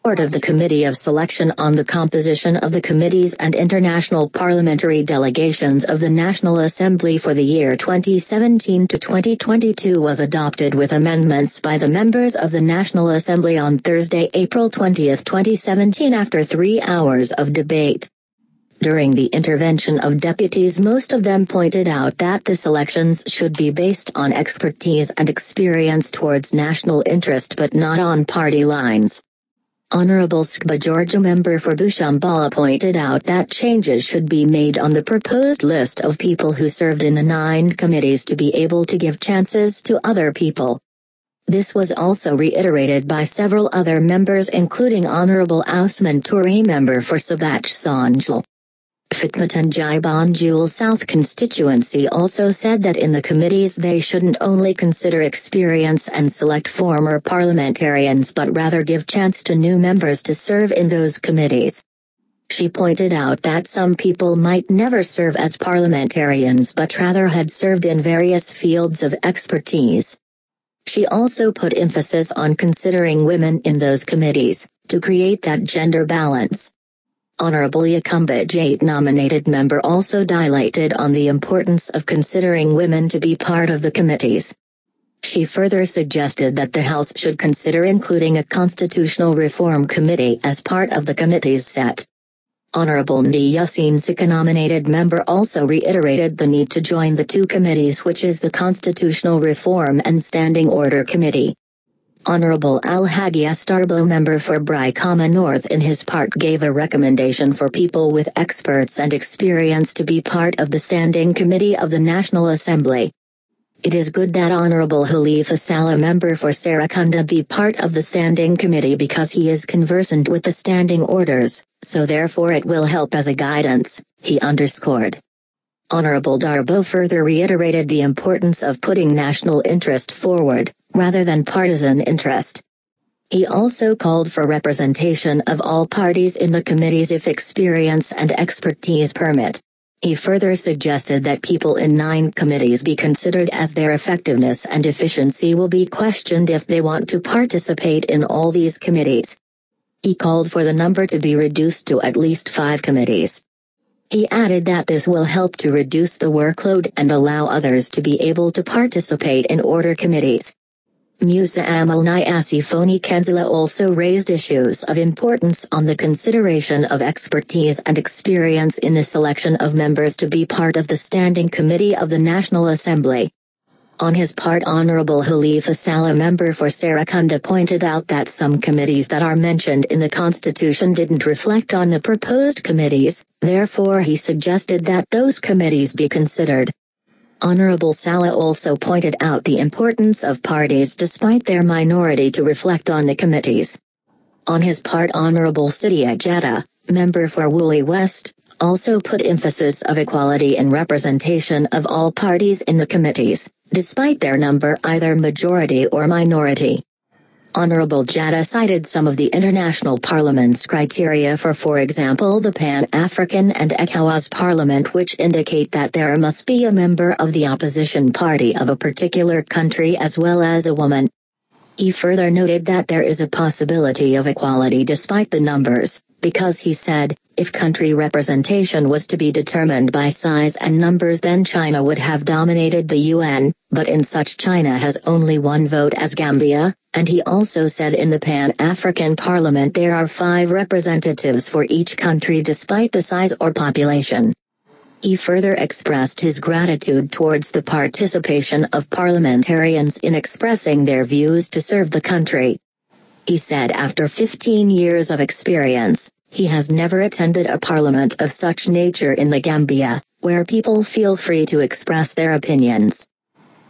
report of the Committee of Selection on the composition of the committees and international parliamentary delegations of the National Assembly for the year 2017 to 2022 was adopted with amendments by the members of the National Assembly on Thursday, April 20, 2017 after 3 hours of debate. During the intervention of deputies, most of them pointed out that the selections should be based on expertise and experience towards national interest but not on party lines. Honorable Skba Georgia, member for Bushambala, pointed out that changes should be made on the proposed list of people who served in the 9 committees to be able to give chances to other people. This was also reiterated by several other members, including Honorable Ousmane Touré, member for Sabach Sanjal. Fatmatanjai Banjul South constituency also said that in the committees they shouldn't only consider experience and select former parliamentarians but rather give chance to new members to serve in those committees. She pointed out that some people might never serve as parliamentarians but rather had served in various fields of expertise. She also put emphasis on considering women in those committees, to create that gender balance. Honorable Yakumba Jate, nominated member, also dilated on the importance of considering women to be part of the committees. She further suggested that the House should consider including a constitutional reform committee as part of the committee's set. Honorable Ndi Yassine Sika, nominated member, also reiterated the need to join the 2 committees, which is the Constitutional Reform and Standing Order Committee. Honorable Al-Hagi Astarbo, member for Brikama North, in his part gave a recommendation for people with experts and experience to be part of the Standing Committee of the National Assembly. It is good that Honorable Khalifa Saleh, member for Sarakunda, be part of the Standing Committee because he is conversant with the standing orders, so therefore it will help as a guidance, he underscored. Honorable Darbo further reiterated the importance of putting national interest forward, rather than partisan interest. He also called for representation of all parties in the committees if experience and expertise permit. He further suggested that people in 9 committees be considered as their effectiveness and efficiency will be questioned if they want to participate in all these committees. He called for the number to be reduced to at least 5 committees. He added that this will help to reduce the workload and allow others to be able to participate in order committees. Musa Amal Nyasi Foni Kenzila also raised issues of importance on the consideration of expertise and experience in the selection of members to be part of the Standing Committee of the National Assembly. On his part, Honorable Khalifa Saleh, member for Sarakunda, pointed out that some committees that are mentioned in the Constitution didn't reflect on the proposed committees, therefore he suggested that those committees be considered. Honorable Saleh also pointed out the importance of parties despite their minority to reflect on the committees. On his part, Honorable Sidia Jetta, member for Woolly West, also put emphasis of equality in representation of all parties in the committees, despite their number either majority or minority. Honorable Jetta cited some of the international parliament's criteria for example the Pan-African and ECOWAS Parliament, which indicate that there must be a member of the opposition party of a particular country as well as a woman. He further noted that there is a possibility of equality despite the numbers, because he said, if country representation was to be determined by size and numbers then China would have dominated the UN, but in such China has only 1 vote as Gambia, and he also said in the Pan-African Parliament there are 5 representatives for each country despite the size or population. He further expressed his gratitude towards the participation of parliamentarians in expressing their views to serve the country. He said after 15 years of experience, he has never attended a parliament of such nature in the Gambia, where people feel free to express their opinions.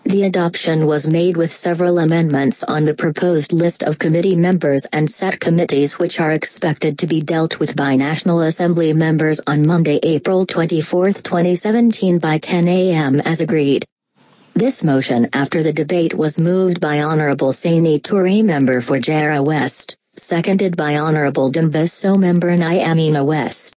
The adoption was made with several amendments on the proposed list of committee members and set committees which are expected to be dealt with by National Assembly members on Monday, April 24, 2017 by 10 a.m. as agreed. This motion after the debate was moved by Honorable Saini Touré, member for Jara West, seconded by Honorable Dumbaso, member Nyamina West.